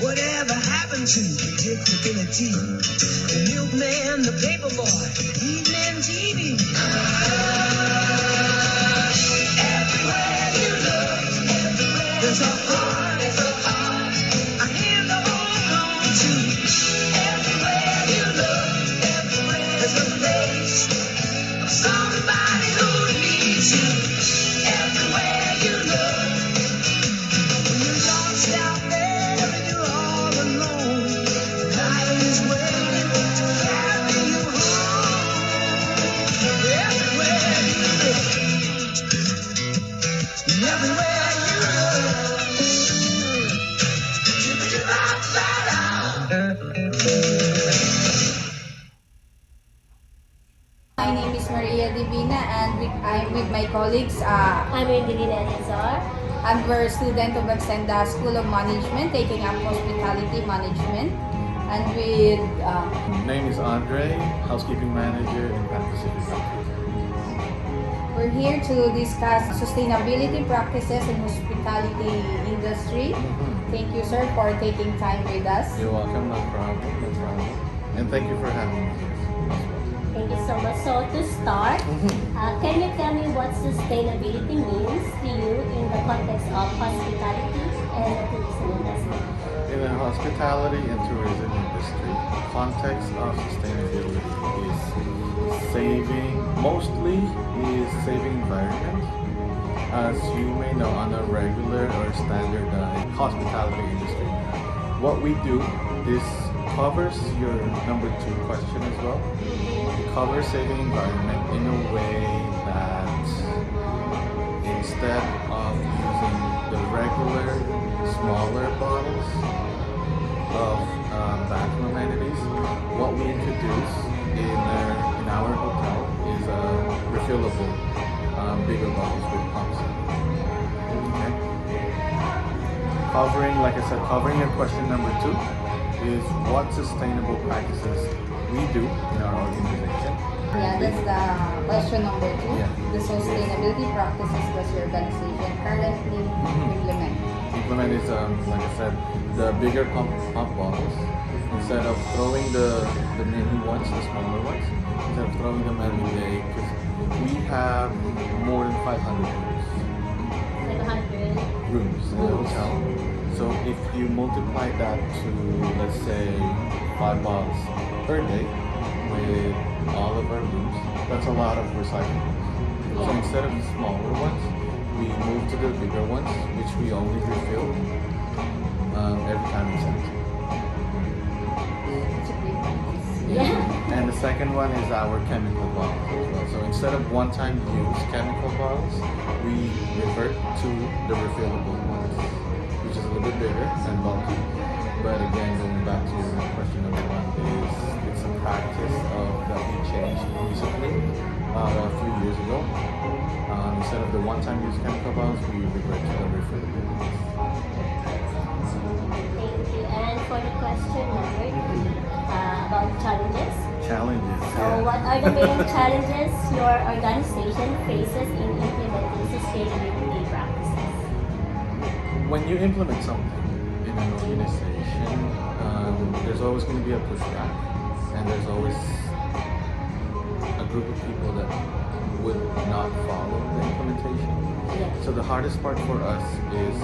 Whatever happened to predictability? The milkman, the paperboy, evening TV. Everywhere you look, there's a heart, a hand to hold on to. Everywhere you look, there's a face of somebody who needs you. Everywhere you look, when you're lost out there and you're all alone, life is waiting to carry you home. Everywhere you look, everywhere you look, My name is Maria Divina and I'm with my colleagues. I'm Angelina Elizar. And we're a student of Extenda School of Management taking up hospitality management. And with My name is Andre, housekeeping manager in Pan Pacific Outfit. we're here to discuss sustainability practices in hospitality industry. Thank you, sir, for taking time with us. You're welcome, no problem. And thank you for having me here as well. Thank you so much. So to start, can you tell me what sustainability means to you in the context of hospitality and the tourism industry? In the hospitality and tourism industry, the context of sustainability is mostly saving environment. As you may know, on a regular or standard hospitality industry, what we do, this covers your number 2 question as well. It covers saving environment in a way that instead of using the regular smaller bottles of bathroom amenities, what we introduce in our hotel is refillable bigger bottles with pumps. Okay. Covering your question number 2 is what sustainable practices we do in our organization. Yeah, that's the question number 2. Yeah. The sustainability practices does your organization currently implement? Implement is, like I said, the bigger pump bottles. Instead of throwing the mini ones, the smaller ones, instead of throwing them every day, because we have more than 500 rooms in the hotel. So if you multiply that to, let's say, 5 bottles per day with all of our rooms, that's a lot of recycling. So instead of the smaller ones, we move to the bigger ones, which we only refill every time it's empty. Yeah. And the second one is our chemical bottles as well. So instead of one-time use chemical bottles, we revert to the refillable ones, which is a little bit bigger and bulky. But again, going back to your question number 1, it's a practice that we changed recently, a few years ago. Instead of the one-time use chemical bottles, we revert to the refillable ones. Thank you. And for the question number 3, about challenges. So what are the main challenges your organization faces in implementing sustainability practices? When you implement something in an organization, there's always going to be a pushback, and there's always a group of people that would not follow the implementation. Yeah. So the hardest part for us is,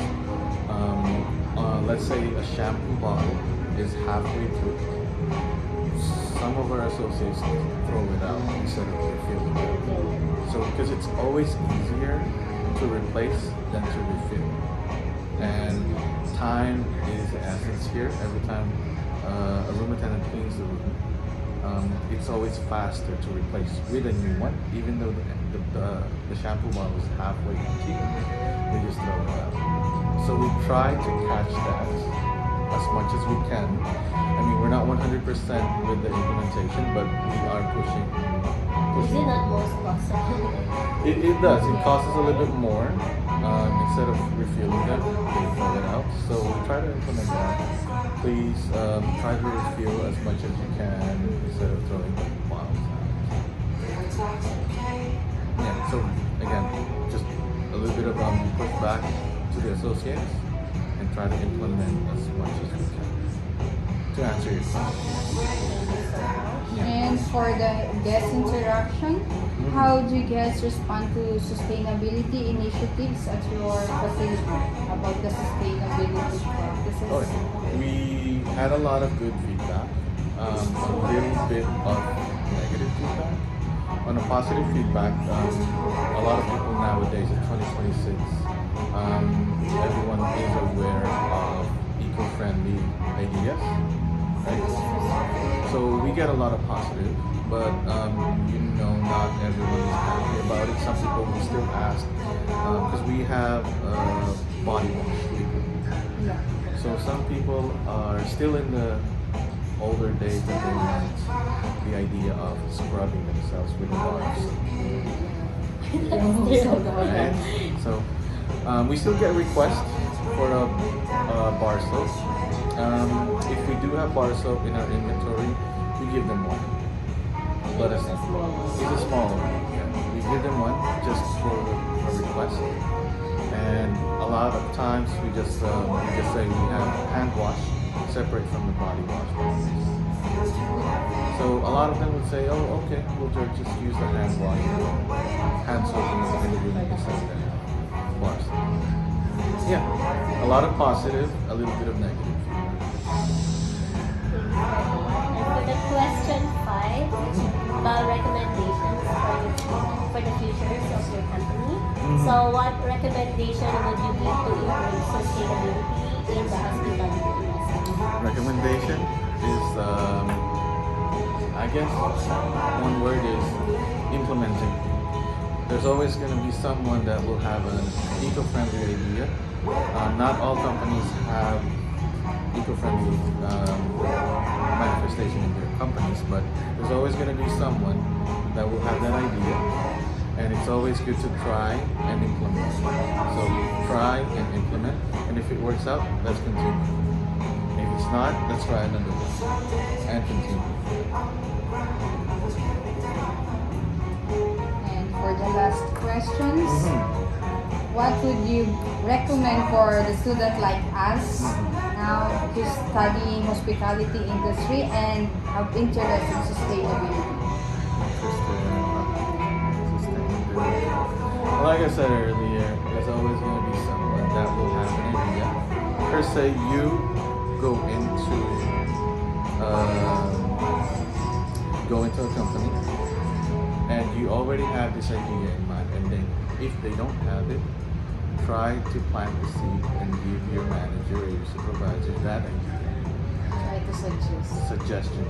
let's say a shampoo bottle is halfway through. Some of our associates throw it out instead of refilling it. So because it's always easier to replace than to refill. And time is the essence here. Every time a room attendant cleans the room, it's always faster to replace with a new one, even though the shampoo bottle is halfway empty. We just throw it out. So we try to catch that as much as we can. I mean, we're not 100% with the implementation, but we are pushing. Is it not most possible? It does. It costs us a little bit more. Instead of refueling them, they throw it out. So we try to implement that. But please try to refill as much as you can instead of throwing the bottles out. Yeah, so again, just a little bit of pushback to the associates and try to implement as much as we can to answer your question. Yeah. And for the guest interaction, how do you guys respond to sustainability initiatives at your facility about the sustainability practices? Oh, we had a lot of good feedback, a little bit of negative feedback. On a positive feedback, a lot of people nowadays in 2026, everyone is aware of eco-friendly ideas, right? So we get a lot of positive, but not everyone is happy about it. Some people will still ask, because we have body wash liquid. Yeah. So some people are still in the older days that they want the idea of scrubbing themselves with a bar of soap. Right? So we still get requests for a bar soap. If we do have bar soap in our inventory, we give them one. Let us know. It's a small one. Yeah. We give them one just for a request. And a lot of times we just say we have hand wash separate from the body wash. So a lot of them would say, oh, okay, we'll just use the hand wash, hand soap in the room instead of the bar soap. Yeah, a lot of positive, a little bit of negative. And for the question 5, about recommendations for the futures of your company. So what recommendation would you give to improve sustainability in the hospitality industry? Recommendation is, I guess, one word is implementing. There's always going to be someone that will have an eco-friendly idea. Not all companies have eco-friendly manifestation in their companies, but there's always going to be someone that will have that idea, and it's always good to try and implement. So try and implement, and if it works out, let's continue. If it's not, let's try another one and continue. And for the last questions, what would you recommend for the student like us now who's studying hospitality industry and have interest in sustainability? Like I said earlier, there's always going to be someone that will have an idea. Per se, you go into a company and you already have this idea in mind, and then if they don't have it, try to plant the seed and give your manager or your supervisor that idea. Try to suggest. Suggestion.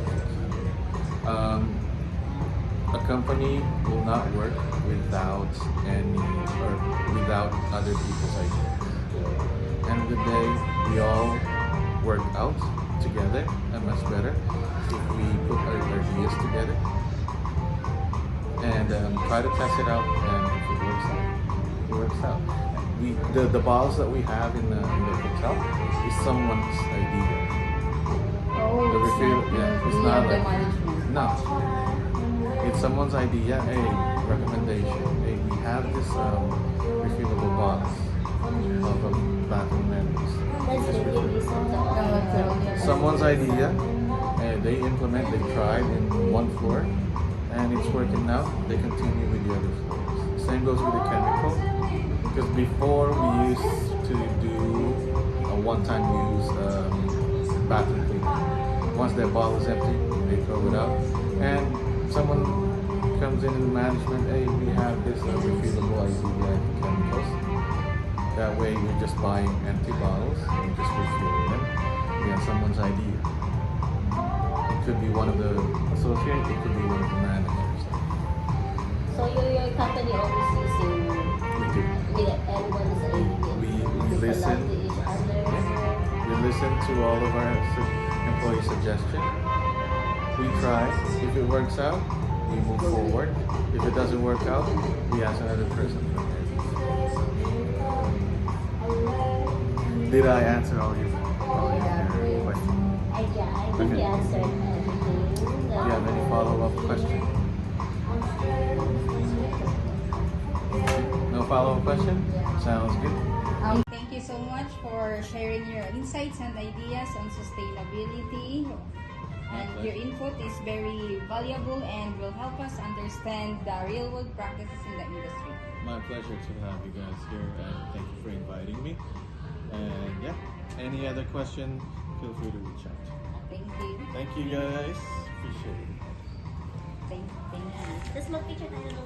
A company will not work without without other people's ideas. End of the day, we all work out together and much better if we put our ideas together and try to test it out, and if it works out, it works out. The bottles that we have in the hotel is someone's idea. Oh, The refill, it's not the like management. no. It's someone's idea. Hey, recommendation. Hey, we have this refillable bottles of bathroom menus. That's the big reason. Someone's idea. They implement. They tried in one floor, and it's working now. They continue with the other floors. Same goes with the chemical. Because before we used to do a one-time use bathroom cleaner. Once that bottle is empty, they throw it out. And someone comes in management, hey, we have this refillable idea chemicals. That way we're just buying empty bottles and just refilling them. We have someone's idea. It could be one of the associates, it could be one of the managers. So your company always using We do. with everyone's idea. We listen. To each other. We listen to all of our employee suggestions. We try. If it works out, we move forward. If it doesn't work out, we ask another person from there. Did I answer all your questions? think Okay. you answered everything. Do you have any follow-up question? No follow-up question? Sounds good. Thank you so much for sharing your insights and ideas on sustainability. And your input is very valuable and will help us understand the real world practices in the industry. My pleasure to have you guys here, and thank you for inviting me. And yeah, any other question, feel free to reach out. Thank you. Thank you guys. Appreciate it. Thank you. Tapos mag-picture tayo ng